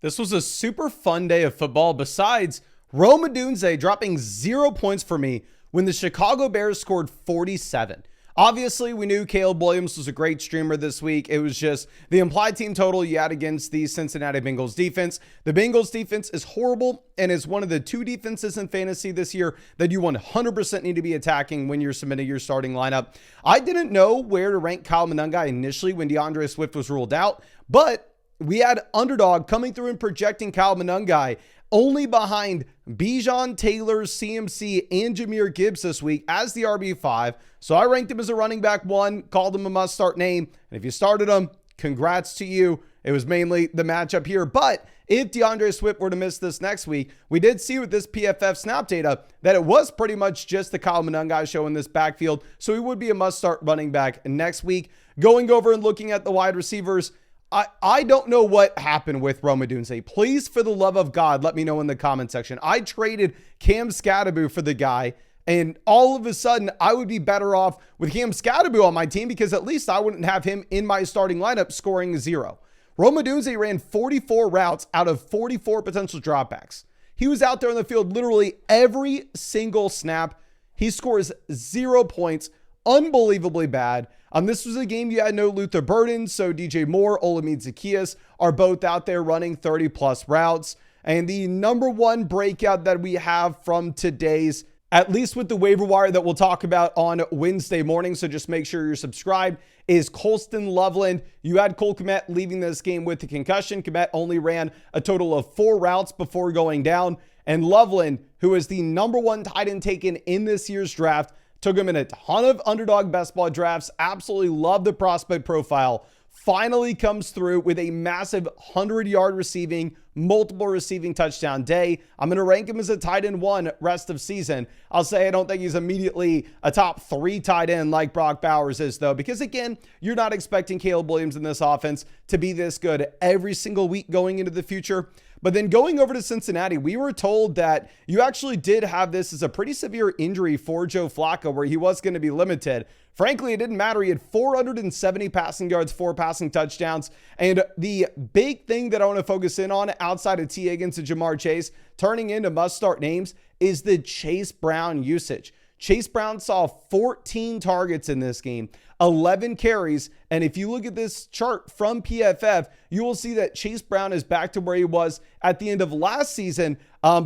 This was a super fun day of football besides Odunze dropping 0 points for me when the Chicago Bears scored 47. Obviously, we knew Caleb Williams was a great streamer this week. It was just the implied team total you had against the Cincinnati Bengals defense. The Bengals defense is horrible and is one of the two defenses in fantasy this year that you 100% need to be attacking when you're submitting your starting lineup. I didn't know where to rank Kyle Monangai initially when DeAndre Swift was ruled out, but we had Underdog coming through and projecting Kyle Monangai only behind Bijan, Taylor, CMC, and Jahmyr Gibbs this week as the RB5. So I ranked him as a running back 1, called him a must-start name. And if you started him, congrats to you. It was mainly the matchup here. But if DeAndre Swift were to miss this next week, we did see with this PFF snap data that it was pretty much just the Kyle Monangai show in this backfield. So he would be a must-start running back next week. Going over and looking at the wide receivers, I don't know what happened with Odunze. Please, for the love of God, let me know in the comment section. I traded Cam Scatterbo for the guy, and all of a sudden, I would be better off with Cam Scatterbo on my team because at least I wouldn't have him in my starting lineup scoring 0. Odunze ran 44 routes out of 44 potential dropbacks. He was out there on the field literally every single snap. He scores 0 points. Unbelievably bad. This was a game you had no Luther Burden, so DJ Moore, Olamide Zaccheaus are both out there running 30 plus routes. And the number one breakout that we have from today's, at least with the waiver wire that we'll talk about on Wednesday morning, so just make sure you're subscribed, is Colston Loveland. You had Cole Kmet leaving this game with a concussion. Kmet only ran a total of 4 routes before going down. And Loveland, who is the number one tight end taken in this year's draft, took him in a ton of underdog best ball drafts. Absolutely love the prospect profile. Finally comes through with a massive 100-yard receiving, multiple receiving touchdown day. I'm going to rank him as a tight end 1 rest of season. I'll say I don't think he's immediately a top 3 tight end like Brock Bowers is, though, because again, you're not expecting Caleb Williams in this offense to be this good every single week going into the future. But then going over to Cincinnati, we were told that you actually did have this as a pretty severe injury for Joe Flacco where he was going to be limited. Frankly, it didn't matter. He had 470 passing yards, 4 passing touchdowns. And the big thing that I want to focus in on outside of T. Higgins and Jamar Chase turning into must-start names is the Chase Brown usage. Chase Brown saw 14 targets in this game, 11 carries. And if you look at this chart from PFF, you will see that Chase Brown is back to where he was at the end of last season,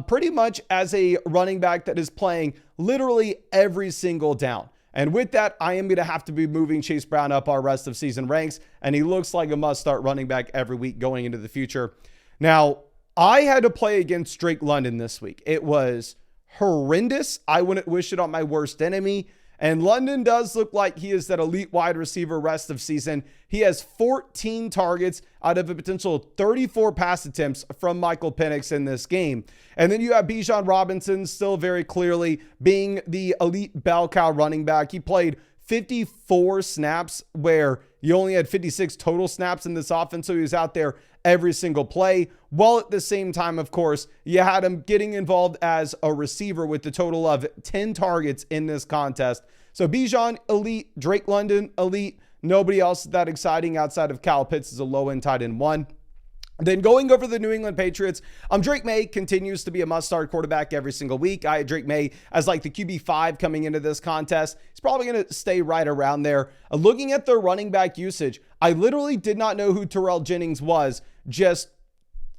pretty much as a running back that is playing literally every single down. And with that, I am going to have to be moving Chase Brown up our rest of season ranks. And he looks like a must-start running back every week going into the future. Now, I had to play against Drake London this week. It was horrendous. I wouldn't wish it on my worst enemy. And London does look like he is that elite wide receiver rest of season. He has 14 targets out of a potential 34 pass attempts from Michael Penix in this game. And then you have Bijan Robinson still very clearly being the elite bell cow running back. He played 54 snaps where you only had 56 total snaps in this offense. So he was out there every single play. While at the same time, of course, you had him getting involved as a receiver with the total of 10 targets in this contest. So Bijan, elite. Drake London, elite. Nobody else that exciting outside of Kyle Pitts as a low-end tight end 1. Then going over the New England Patriots, Drake May continues to be a must-start quarterback every single week. I had Drake May as like the QB5 coming into this contest. He's probably going to stay right around there. Looking at their running back usage, I literally did not know who Terrell Jennings was just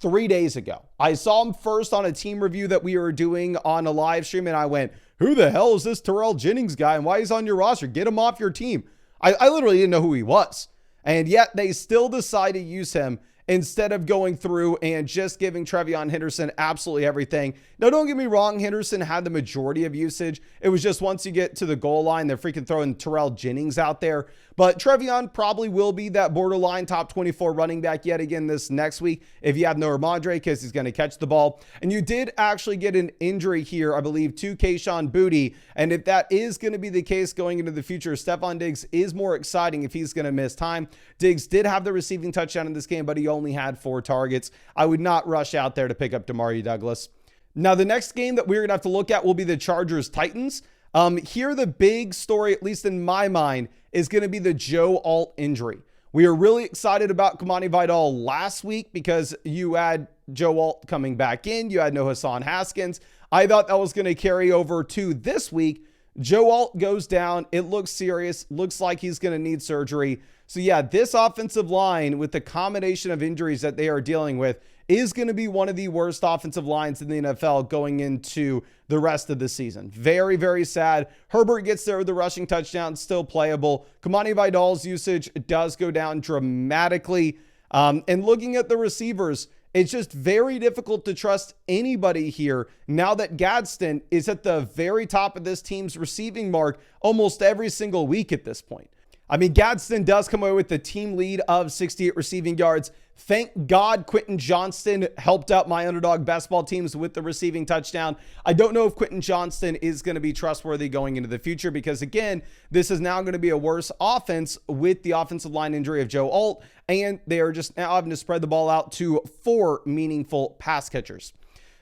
3 days ago. I saw him first on a team review that we were doing on a live stream, and I went, who the hell is this Terrell Jennings guy, and why he's on your roster? Get him off your team. I literally didn't know who he was. And yet they still decide to use him instead of going through and just giving Trevion Henderson absolutely everything. Now, don't get me wrong, Henderson had the majority of usage. It was just once you get to the goal line, they're freaking throwing Terrell Jennings out there. But Trevion probably will be that borderline top 24 running back yet again this next week if you have no Ramondre, because he's going to catch the ball. And you did actually get an injury here, I believe, to Kayshon Boutte. And if that is going to be the case going into the future, Stephon Diggs is more exciting if he's going to miss time. Diggs did have the receiving touchdown in this game, but he only had 4 targets. I would not rush out there to pick up Damari Douglas. Now, the next game that we're going to have to look at will be the Chargers-Titans. Here, the big story, at least in my mind, is going to be the Joe Alt injury. We were really excited about Kamani Vidal last week because you had Joe Alt coming back in. You had no Hassan Haskins. I thought that was going to carry over to this week. Joe Alt goes down. It looks serious. Looks like he's going to need surgery. So yeah, this offensive line with the combination of injuries that they are dealing with is going to be one of the worst offensive lines in the NFL going into the rest of the season. Very, very sad. Herbert gets there with the rushing touchdown, still playable. Kamani Vidal's usage does go down dramatically. And looking at the receivers, it's just very difficult to trust anybody here now that Gadsden is at the very top of this team's receiving mark almost every single week at this point. I mean, Gadsden does come away with the team lead of 68 receiving yards. Thank God Quentin Johnston helped out my underdog basketball teams with the receiving touchdown. I don't know if Quentin Johnston is going to be trustworthy going into the future because, again, this is now going to be a worse offense with the offensive line injury of Joe Alt, and they are just now having to spread the ball out to 4 meaningful pass catchers.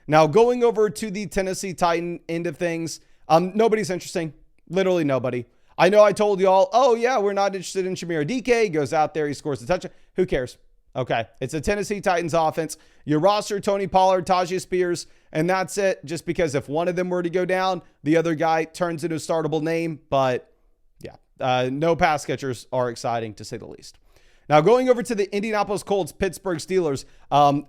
Now, going over to the Tennessee Titan end of things, nobody's interesting. Literally nobody. I know I told y'all, oh yeah, we're not interested in Shamir DK. He goes out there, he scores a touchdown. Who cares? Okay, it's a Tennessee Titans offense. Your roster, Tony Pollard, Tajay Spears, and that's it. Just because if one of them were to go down, the other guy turns into a startable name. But yeah, no pass catchers are exciting to say the least. Now going over to the Indianapolis Colts, Pittsburgh Steelers.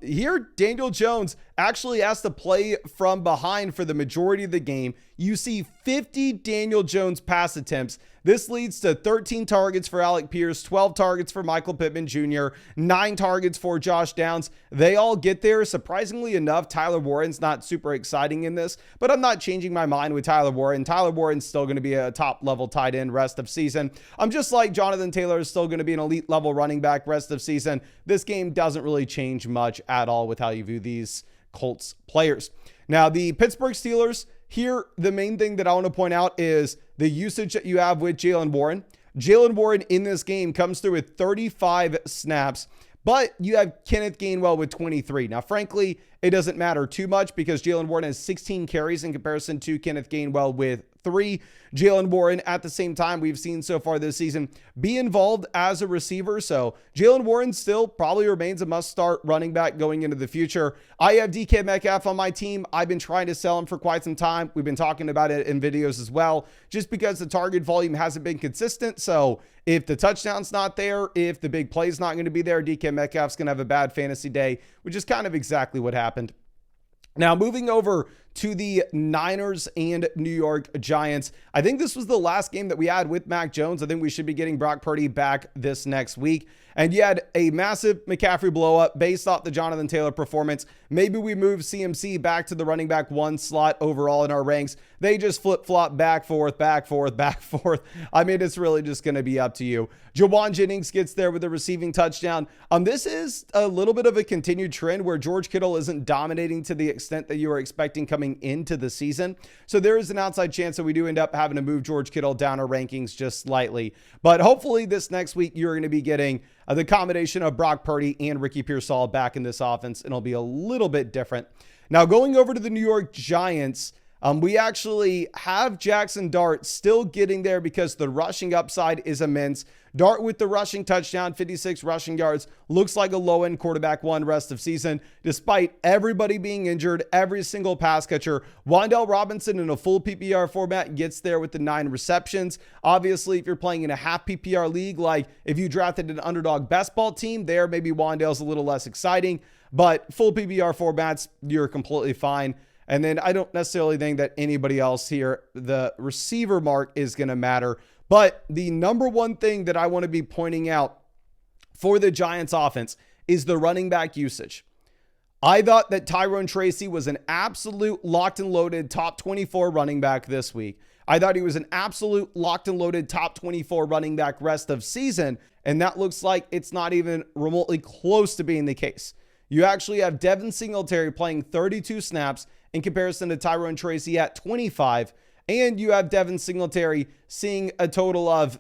Here, Daniel Jones actually has to play from behind for the majority of the game. You see 50 Daniel Jones pass attempts. This leads to 13 targets for Alec Pierce, 12 targets for Michael Pittman Jr., 9 targets for Josh Downs. They all get there. Surprisingly enough, Tyler Warren's not super exciting in this, but I'm not changing my mind with Tyler Warren. Tyler Warren's still going to be a top-level tight end rest of season. I'm just like Jonathan Taylor is still going to be an elite-level running back rest of season. This game doesn't really change much at all with how you view these Colts players. Now, the Pittsburgh Steelers, here, the main thing that I want to point out is the usage that you have with Jaylen Warren. Jaylen Warren in this game comes through with 35 snaps, but you have Kenneth Gainwell with 23. Now, frankly, it doesn't matter too much because Jaylen Warren has 16 carries in comparison to Kenneth Gainwell with 3. Jaylen Warren, at the same time, we've seen so far this season, be involved as a receiver. So Jaylen Warren still probably remains a must-start running back going into the future. I have DK Metcalf on my team. I've been trying to sell him for quite some time. We've been talking about it in videos as well, just because the target volume hasn't been consistent. So if the touchdown's not there, if the big play's not going to be there, DK Metcalf's going to have a bad fantasy day, which is kind of exactly what happened. Now, moving over to the Niners and New York Giants. I think this was the last game that we had with Mac Jones. I think we should be getting Brock Purdy back this next week. And you had a massive McCaffrey blow up based off the Jonathan Taylor performance. Maybe we move CMC back to the running back 1 slot overall in our ranks. They just flip-flop back, forth, back, forth, back, forth. I mean, it's really just going to be up to you. Jawan Jennings gets there with a receiving touchdown. This is a little bit of a continued trend where George Kittle isn't dominating to the extent that you were expecting coming into the season. So there is an outside chance that we do end up having to move George Kittle down our rankings just slightly. But hopefully this next week, you're going to be getting the combination of Brock Purdy and Ricky Pearsall back in this offense, and it'll be a little bit different. Now, going over to the New York Giants, we actually have Jackson Dart still getting there because the rushing upside is immense. Dart with the rushing touchdown, 56 rushing yards, looks like a low-end quarterback 1 rest of season. Despite everybody being injured, every single pass catcher, Wan'Dale Robinson in a full PPR format gets there with the 9 receptions. Obviously, if you're playing in a half PPR league, like if you drafted an underdog best ball team, there maybe Wan'Dale's a little less exciting, but full PPR formats, you're completely fine. And then I don't necessarily think that anybody else here, the receiver mark is going to matter. But the number one thing that I want to be pointing out for the Giants offense is the running back usage. I thought that Tyrone Tracy was an absolute locked and loaded top 24 running back this week. I thought he was an absolute locked and loaded top 24 running back rest of season. And that looks like it's not even remotely close to being the case. You actually have Devin Singletary playing 32 snaps in comparison to Tyrone Tracy at 25. And you have Devin Singletary seeing a total of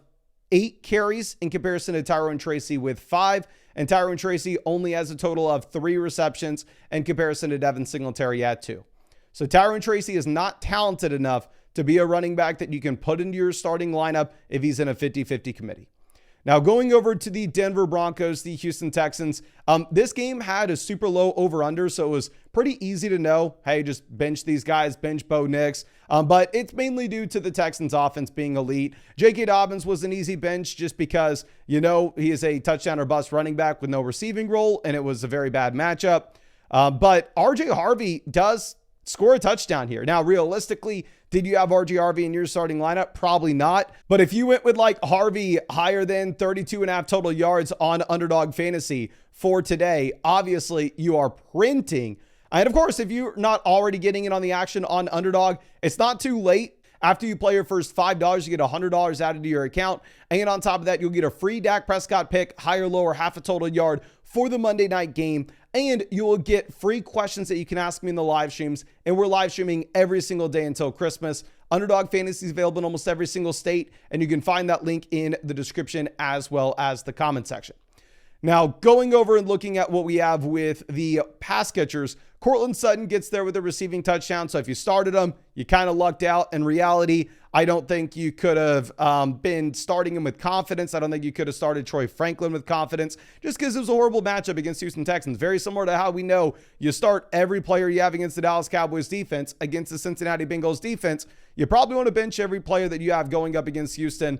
8 carries in comparison to Tyrone Tracy with 5. And Tyrone Tracy only has a total of 3 receptions in comparison to Devin Singletary at 2. So Tyrone Tracy is not talented enough to be a running back that you can put into your starting lineup if he's in a 50-50 committee. Now, going over to the Denver Broncos, the Houston Texans, this game had a super low over-under, so it was pretty easy to know, hey, just bench these guys, bench Bo Nix. But it's mainly due to the Texans offense being elite. J.K. Dobbins was an easy bench just because, he is a touchdown or bust running back with no receiving role, and it was a very bad matchup. But R.J. Harvey does score a touchdown here. Now, realistically, did you have R.J. Harvey in your starting lineup? Probably not. But if you went with Harvey higher than 32.5 total yards on Underdog Fantasy for today, obviously you are printing. And of course, if you're not already getting in on the action on Underdog, it's not too late. After you play your first $5, you get $100 added to your account. And on top of that, you'll get a free Dak Prescott pick, higher, lower, half a total yard for the Monday night game. And you will get free questions that you can ask me in the live streams. And we're live streaming every single day until Christmas. Underdog Fantasy is available in almost every single state. And you can find that link in the description as well as the comment section. Now, going over and looking at what we have with the pass catchers, Courtland Sutton gets there with a receiving touchdown. So if you started him, you kind of lucked out. In reality, I don't think you could have been starting him with confidence. I don't think you could have started Troy Franklin with confidence just because it was a horrible matchup against Houston Texans. Very similar to how we know you start every player you have against the Dallas Cowboys defense, against the Cincinnati Bengals defense. You probably want to bench every player that you have going up against Houston.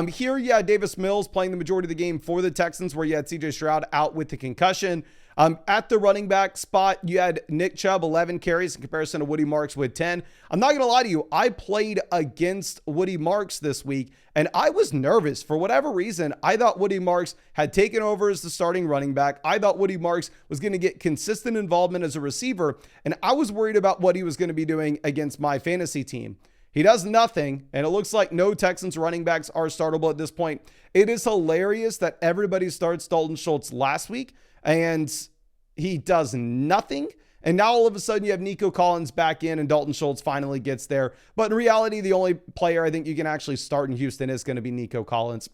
Here, you had Davis Mills playing the majority of the game for the Texans, where you had CJ Stroud out with the concussion. At the running back spot, you had Nick Chubb, 11 carries in comparison to Woody Marks with 10. I'm not going to lie to you. I played against Woody Marks this week, and I was nervous. For whatever reason, I thought Woody Marks had taken over as the starting running back. I thought Woody Marks was going to get consistent involvement as a receiver, and I was worried about what he was going to be doing against my fantasy team. He does nothing, and it looks like no Texans running backs are startable at this point. It is hilarious that everybody starts Dalton Schultz last week, and he does nothing. And now all of a sudden you have Nico Collins back in and Dalton Schultz finally gets there. But in reality, the only player I think you can actually start in Houston is going to be Nico Collins.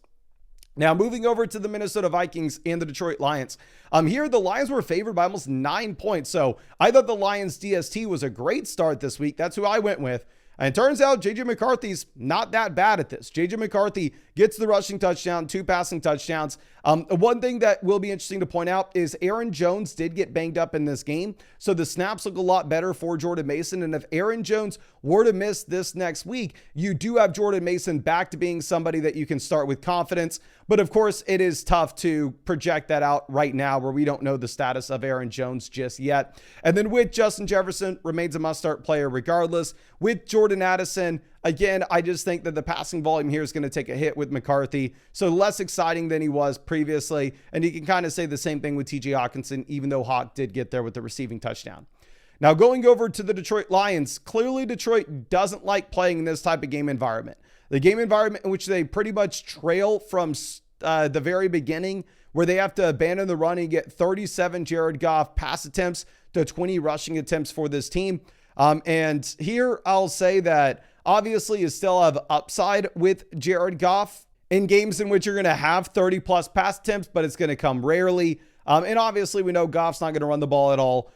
Now, moving over to the Minnesota Vikings and the Detroit Lions. Here, the Lions were favored by almost 9 points. So I thought the Lions DST was a great start this week. That's who I went with. And it turns out J.J. McCarthy's not that bad at this. J.J. McCarthy gets the rushing touchdown, 2 passing touchdowns. One thing that will be interesting to point out is Aaron Jones did get banged up in this game. So the snaps look a lot better for Jordan Mason. And if Aaron Jones were to miss this next week, you do have Jordan Mason back to being somebody that you can start with confidence. But of course, it is tough to project that out right now where we don't know the status of Aaron Jones just yet. And then with Justin Jefferson, remains a must-start player regardless. With Jordan Addison, again, I just think that the passing volume here is going to take a hit with McCarthy. So less exciting than he was previously. And you can kind of say the same thing with TJ Hawkinson, even though Hawk did get there with the receiving touchdown. Now, going over to the Detroit Lions, clearly Detroit doesn't like playing in this type of game environment. The game environment in which they pretty much trail from the very beginning, where they have to abandon the run and get 37 Jared Goff pass attempts to 20 rushing attempts for this team. And here I'll say that obviously you still have upside with Jared Goff in games in which you're going to have 30 plus pass attempts, but it's going to come rarely. And obviously we know Goff's not going to run the ball at all.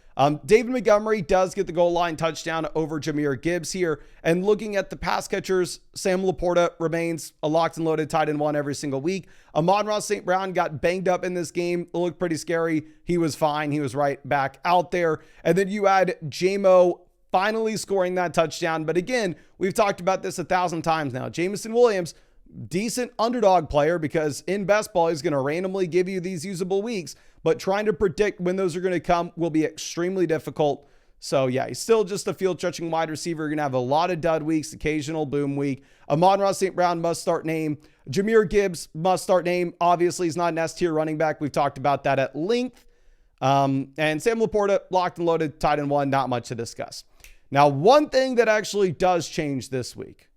David Montgomery does get the goal line touchdown over Jahmyr Gibbs here. And looking at the pass catchers, Sam Laporta remains a locked and loaded tight end 1 every single week. Amon-Ra St. Brown got banged up in this game. It looked pretty scary. He was fine. He was right back out there. And then you had J-Mo finally scoring that touchdown. But again, we've talked about this 1,000 times now. Jameson Williams, decent underdog player, because in best ball, he's going to randomly give you these usable weeks, but trying to predict when those are going to come will be extremely difficult. So yeah, he's still just a field stretching wide receiver. You're going to have a lot of dud weeks, occasional boom week. Amon-Ra St. Brown must start name. Jahmyr Gibbs must start name. Obviously, he's not an S-tier running back. We've talked about that at length. And Sam Laporta, locked and loaded, tight end 1, not much to discuss. Now, one thing that actually does change this week,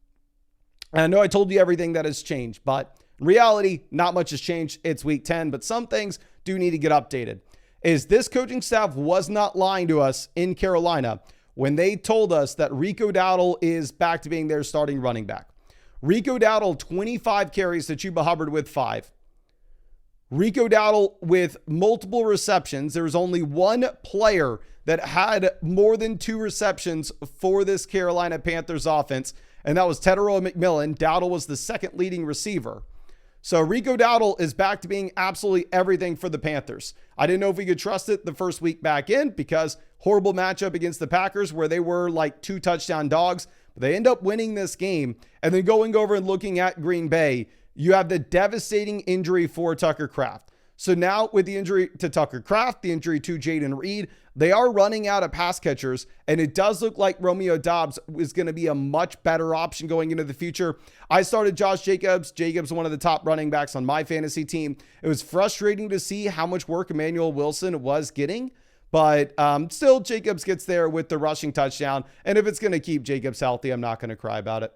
and I know I told you everything that has changed, but in reality, not much has changed. It's week 10, but some things do need to get updated. Is this coaching staff was not lying to us in Carolina when they told us that Rico Dowdle is back to being their starting running back. Rico Dowdle, 25 carries to Chuba Hubbard with 5. Rico Dowdle with multiple receptions. There was only one player that had more than 2 receptions for this Carolina Panthers offense, and that was Tetairoa McMillan. Dowdle was the second leading receiver. So Rico Dowdle is back to being absolutely everything for the Panthers. I didn't know if we could trust it the first week back in because horrible matchup against the Packers where they were like 2 touchdown dogs. But they end up winning this game. And then going over and looking at Green Bay, you have the devastating injury for Tucker Kraft. So now with the injury to Tucker Kraft, the injury to Jaden Reed, they are running out of pass catchers, and it does look like Romeo Doubs is going to be a much better option going into the future. I started Josh Jacobs. Jacobs, one of the top running backs on my fantasy team. It was frustrating to see how much work Emmanuel Wilson was getting, but still Jacobs gets there with the rushing touchdown, and if it's going to keep Jacobs healthy, I'm not going to cry about it.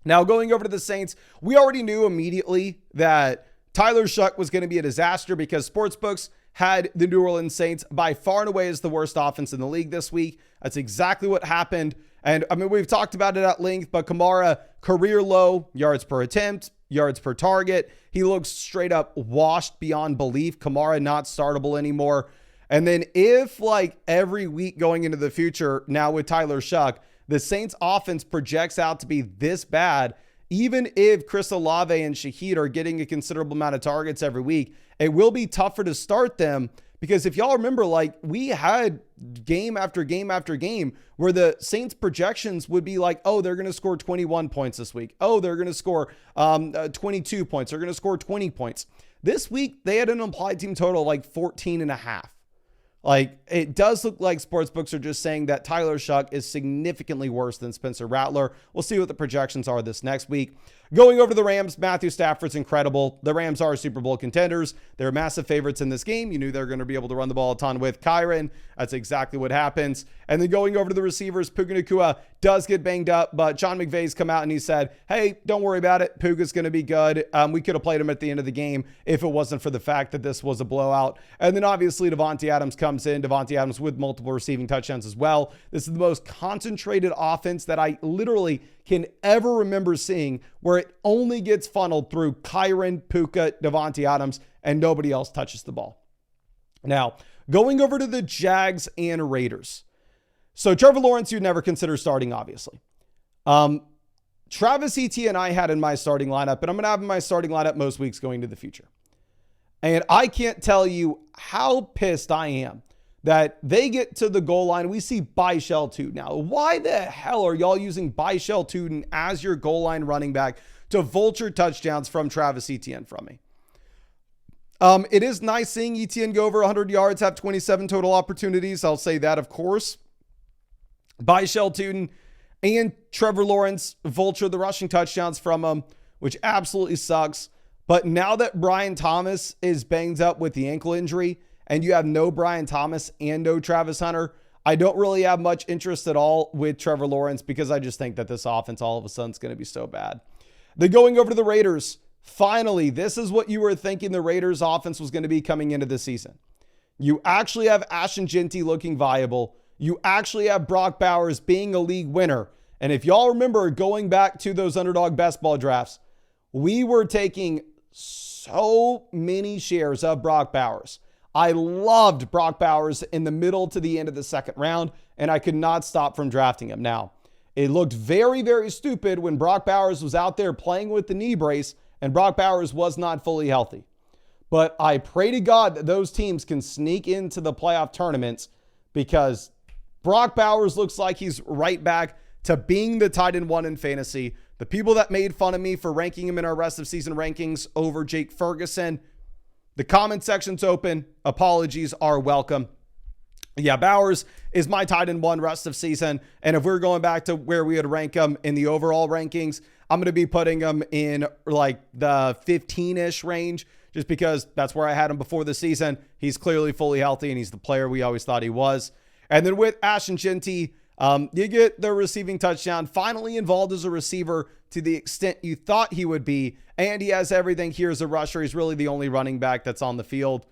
Now, going over to the Saints, we already knew immediately that Tyler Shuck was going to be a disaster because sportsbooks had the New Orleans Saints by far and away as the worst offense in the league this week. That's exactly what happened. And I mean, we've talked about it at length, but Kamara, career low, yards per attempt, yards per target. He looks straight up washed beyond belief. Kamara not startable anymore. And then if like every week going into the future, now with Tyler Shuck, the Saints offense projects out to be this bad, even if Chris Olave and Shaheed are getting a considerable amount of targets every week, it will be tougher to start them because if y'all remember, like we had game after game after game where the Saints projections would be like, oh, they're going to score 21 points this week. Oh, they're going to score 22 points. They're going to score 20 points. This week, they had an implied team total of like 14.5. Like, it does look like sportsbooks are just saying that Tyler Shuck is significantly worse than Spencer Rattler. We'll see what the projections are this next week. Going over to the Rams, Matthew Stafford's incredible. The Rams are Super Bowl contenders. They're massive favorites in this game. You knew they're going to be able to run the ball a ton with Kyron. That's exactly what happens. And then going over to the receivers, Puka Nacua does get banged up, but John McVay's come out and he said, hey, don't worry about it. Puka's going to be good. We could have played him at the end of the game if it wasn't for the fact that this was a blowout. And then obviously Devontae Adams comes in. Devontae Adams with multiple receiving touchdowns as well. This is the most concentrated offense that I literally can ever remember seeing, where it only gets funneled through Kyron, Puka, Devontae Adams, and nobody else touches the ball. Now, going over to the Jags and Raiders. So Trevor Lawrence, you'd never consider starting, obviously. Travis Etienne I had in my starting lineup, and I'm going to have in my starting lineup most weeks going to the future. And I can't tell you how pissed I am that they get to the goal line. We see Byshell Tootin. Now, why the hell are y'all using Byshell Tootin as your goal line running back to vulture touchdowns from Travis Etienne from me? It is nice seeing Etienne go over 100 yards, have 27 total opportunities. I'll say that, of course. Byshell Tootin and Trevor Lawrence vulture the rushing touchdowns from him, which absolutely sucks. But now that Brian Thomas is banged up with the ankle injury, and you have no Brian Thomas and no Travis Hunter, I don't really have much interest at all with Trevor Lawrence because I just think that this offense all of a sudden is going to be so bad. Then going over to the Raiders, finally, this is what you were thinking the Raiders offense was going to be coming into the season. You actually have Ashton Jeanty looking viable. You actually have Brock Bowers being a league winner. And if y'all remember going back to those underdog best ball drafts, we were taking so many shares of Brock Bowers. I loved Brock Bowers in the middle to the end of the second round, and I could not stop from drafting him. Now, it looked very, very stupid when Brock Bowers was out there playing with the knee brace and Brock Bowers was not fully healthy. But I pray to God that those teams can sneak into the playoff tournaments because Brock Bowers looks like he's right back to being the tight end one in fantasy. The people that made fun of me for ranking him in our rest of season rankings over Jake Ferguson, the comment section's open. Apologies are welcome. Yeah, Bowers is my tight end one rest of season. And if we're going back to where we would rank him in the overall rankings, I'm going to be putting him in like the 15-ish range just because that's where I had him before the season. He's clearly fully healthy and he's the player we always thought he was. And then with Ashton Jeanty, you get the receiving touchdown, finally involved as a receiver to the extent you thought he would be. And he has everything here as a rusher. He's really the only running back that's on the field.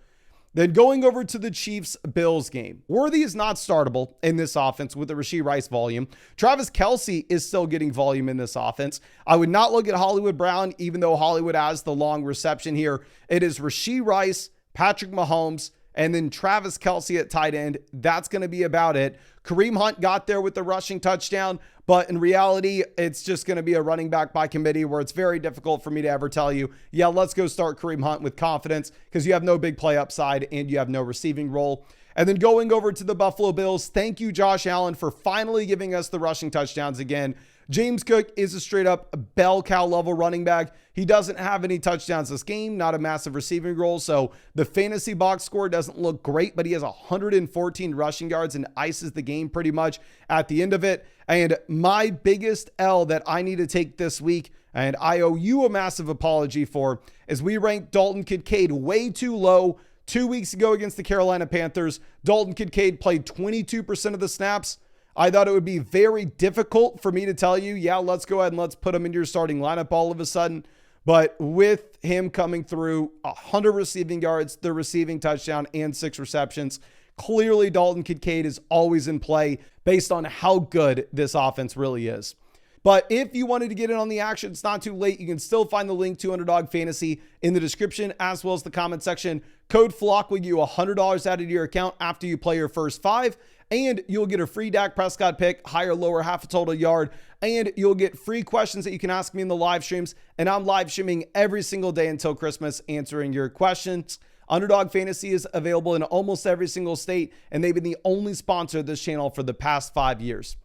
Then going over to the Chiefs-Bills game. Worthy is not startable in this offense with the Rashee Rice volume. Travis Kelce is still getting volume in this offense. I would not look at Hollywood Brown, even though Hollywood has the long reception here. It is Rashee Rice, Patrick Mahomes, and then Travis Kelce at tight end. That's going to be about it. Kareem Hunt got there with the rushing touchdown, but in reality, it's just going to be a running back by committee where it's very difficult for me to ever tell you, yeah, let's go start Kareem Hunt with confidence because you have no big play upside and you have no receiving role. And then going over to the Buffalo Bills, thank you, Josh Allen, for finally giving us the rushing touchdowns again. James Cook is a straight up bell cow level running back. He doesn't have any touchdowns this game, not a massive receiving role. So the fantasy box score doesn't look great, but he has 114 rushing yards and ices the game pretty much at the end of it. And my biggest L that I need to take this week, and I owe you a massive apology for, is we ranked Dalton Kincaid way too low 2 weeks ago against the Carolina Panthers. Dalton Kincaid played 22% of the snaps. I thought it would be very difficult for me to tell you, yeah, let's go ahead and let's put him into your starting lineup all of a sudden. But with him coming through 100 receiving yards, the receiving touchdown, and 6 receptions, clearly Dalton Kincaid is always in play based on how good this offense really is. But if you wanted to get in on the action, it's not too late. You can still find the link to Underdog Fantasy in the description as well as the comment section. Code FLOCK will give you $100 added to your account after you play your first 5. And you'll get a free Dak Prescott pick, higher, lower, half a total yard. And you'll get free questions that you can ask me in the live streams. And I'm live streaming every single day until Christmas answering your questions. Underdog Fantasy is available in almost every single state. And they've been the only sponsor of this channel for the past 5 years.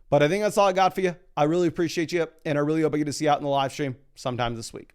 But I think that's all I got for you. I really appreciate you. And I really hope I get to see you out in the live stream sometime this week.